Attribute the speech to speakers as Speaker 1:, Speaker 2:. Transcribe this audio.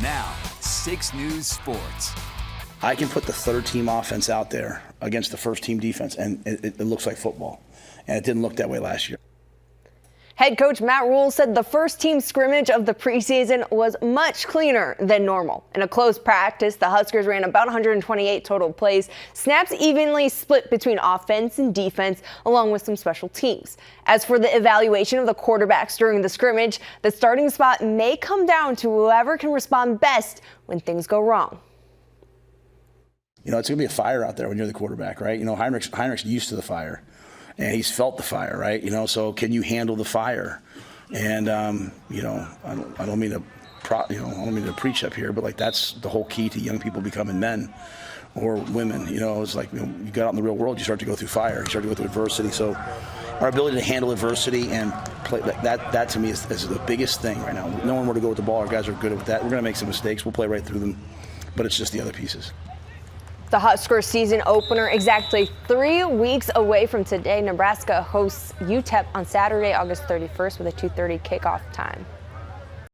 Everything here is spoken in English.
Speaker 1: Now, 6 News Sports.
Speaker 2: I can put the third-team offense out there against the first-team defense, and it looks like football. And it didn't look that way last year.
Speaker 3: Head coach Matt Rhule said the first-team scrimmage of the preseason was much cleaner than normal. In a close practice, the Huskers ran about 128 total plays, snaps evenly split between offense and defense, along with some special teams. As for the evaluation of the quarterbacks during the scrimmage, the starting spot may come down to whoever can respond best when things go wrong.
Speaker 2: You know, it's going to be a fire out there when you're the quarterback, right? You know, Heinrich's used to the fire, and he's felt the fire, right? You know, so can you handle the fire? And you know, I don't mean to preach up here, but like that's the whole key to young people becoming men or women. You know, it's like, you know, you got out in the real world, you start to go through fire, you start to go through adversity. So our ability to handle adversity and play that to me is the biggest thing right now. Knowing where to go with the ball, our guys are good at that. We're going to make some mistakes, we'll play right through them, but it's just the other pieces.
Speaker 3: The Huskers season opener exactly 3 weeks away from today. Nebraska hosts UTEP on Saturday, August 31st with a 2:30 kickoff time.